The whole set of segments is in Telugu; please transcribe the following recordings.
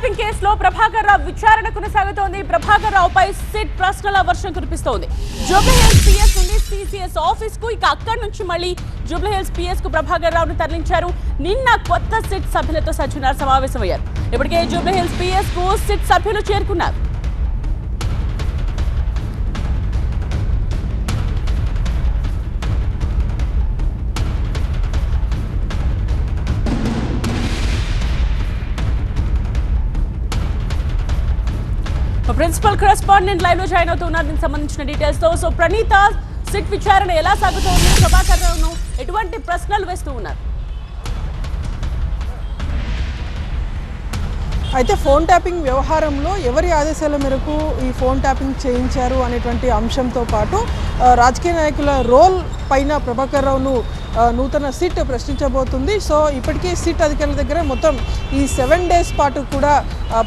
ట్యాపింగ్ కేసులో ప్రభాకర్ రావు విచారణ కొనసాగుతోంది. ప్రభాకర్ రావుపై సిట్ ప్రశ్నల వర్షం కురిపిస్తోంది. జూబ్లీహిల్స్ పిఎస్ నుండి సిసిఎస్ ఆఫీస్ కు, ఇక అక్కడి నుంచి మళ్ళీ జూబ్లీహిల్స్ పిఎస్ కు ప్రభాకర్ రావును తరలించారు. నిన్న కొత్త సిట్ సభ్యులతో సజ్జనార్ సమావేశమయ్యారు. ఇప్పటికే జూబ్లీహిల్స్ పిఎస్ కు సిట్ సభ్యులు చేరుకున్నారు. ప్రిన్సిపల్ కరెస్పాండెంట్ లైవ్ లో జాయిన్ అవుతున్నారు. దీనికి సంబంధించిన డీటెయిల్స్ తో. సో ప్రణీత, సిట్ విచారణ ఎలా సాగుతోంది? ప్రభాకర్ రావును ఎటువంటి ప్రశ్నలు వేస్తూ ఉన్నారు? అయితే ఫోన్ ట్యాపింగ్ వ్యవహారంలో ఎవరి ఆదేశాల మేరకు ఈ ఫోన్ ట్యాపింగ్ చేయించారు అనేటువంటి అంశంతో పాటు రాజకీయ నాయకుల రోల్ పైన ప్రభాకర్ రావును నూతన సిట్ ప్రశ్నించబోతుంది. సో ఇప్పటికే సిట్ అధికారుల దగ్గర మొత్తం ఈ 7 days పాటు కూడా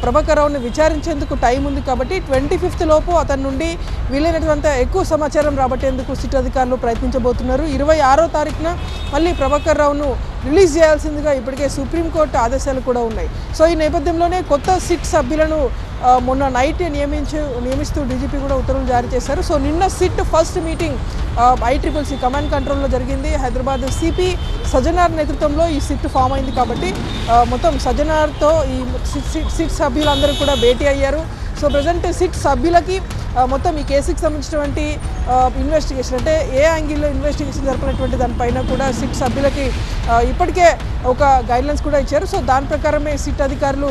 ప్రభాకర్ రావుని విచారించేందుకు టైం ఉంది. కాబట్టి 25th లోపు అతని నుండి వీలైనటువంటి ఎక్కువ సమాచారం రాబట్టేందుకు సిట్ అధికారులు ప్రయత్నించబోతున్నారు. 26వ తారీఖున మళ్ళీ ప్రభాకర్ రావును రిలీజ్ చేయాల్సిందిగా ఇప్పటికే సుప్రీంకోర్టు ఆదేశాలు కూడా ఉన్నాయి. సో ఈ నేపథ్యంలోనే కొత్త సిట్ సభ్యులను మొన్న నైట్ నియమిస్తూ డీజీపీ కూడా ఉత్తర్వులు జారీ చేశారు. సో నిన్న SIT first meeting ICCC command కంట్రోల్లో జరిగింది. హైదరాబాద్ సిపి సజ్జనార్ నేతృత్వంలో ఈ సిట్ ఫామ్ అయింది. కాబట్టి మొత్తం సజ్జనార్తో ఈ సిట్ సభ్యులందరూ కూడా భేటీ అయ్యారు. సో ప్రజెంట్ సిట్ సభ్యులకి మొత్తం ఈ కేసుకి సంబంధించినటువంటి ఇన్వెస్టిగేషన్, అంటే ఏ యాంగిల్లో ఇన్వెస్టిగేషన్ జరపనటువంటి దానిపైన కూడా సిట్ సభ్యులకి ఇప్పటికే ఒక గైడ్లైన్స్ కూడా ఇచ్చారు. సో దాని ప్రకారమే సిట్ అధికారులు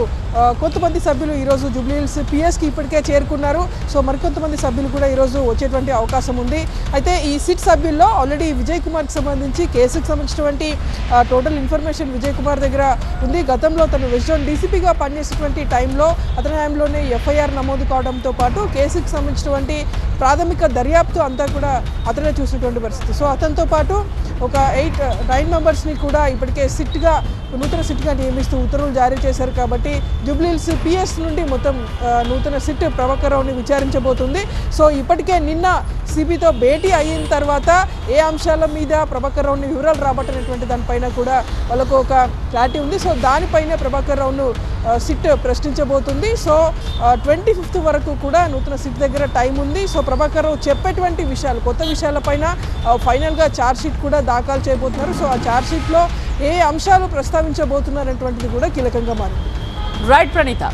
కొంతమంది సభ్యులు ఈరోజు జూబ్లీహిల్స్ పిఎస్కి ఇప్పటికే చేరుకున్నారు. సో మరికొంతమంది సభ్యులు కూడా ఈరోజు వచ్చేటువంటి అవకాశం ఉంది. అయితే ఈ సిట్ సభ్యుల్లో ఆల్రెడీ విజయ్ కుమార్కి సంబంధించి కేసుకు సంబంధించినటువంటి టోటల్ ఇన్ఫర్మేషన్ విజయ్ కుమార్ దగ్గర ఉంది. గతంలో తను వెస్ట్ జోన్ డీసీపీగా పనిచేసేటువంటి టైంలో అతని హయాంలోనే FIR నమోదు కావడంతో పాటు కేసుకు సంబంధించినటువంటి ప్రాథమిక దర్యాప్తు అంతా కూడా అతనే చూసినటువంటి పరిస్థితి. సో అతనితో పాటు ఒక 9 మెంబర్స్ని కూడా ఇప్పటికే నూతన సిట్గా నియమిస్తూ ఉత్తర్వులు జారీ చేశారు. కాబట్టి జూబ్లీహిల్స్ పిఎస్ నుండి మొత్తం నూతన సిట్ ప్రభాకర్ రావుని విచారించబోతుంది. సో ఇప్పటికే నిన్న సిబితో భేటీ అయిన తర్వాత ఏ అంశాల మీద ప్రభాకర్ రావుని వివరాలు రాబట్టనటువంటి దానిపైన కూడా వాళ్ళకు ఒక క్లారిటీ ఉంది. సో దానిపైన ప్రభాకర్ రావును సిట్ ప్రశ్నించబోతుంది. సో 25th వరకు కూడా నూతన సిట్ దగ్గర టైం ఉంది. సో ప్రభాకర్ రావు చెప్పేటువంటి విషయాలు, కొత్త విషయాలపైన ఫైనల్గా ఛార్జ్షీట్ కూడా దాఖలు చేయబోతున్నారు. సో ఆ ఛార్జ్షీట్లో ఏ అంశాలు ప్రస్తావించబోతున్నారు అనేటువంటిది కూడా కీలకంగా మారింది. రైట్ ప్రణీత.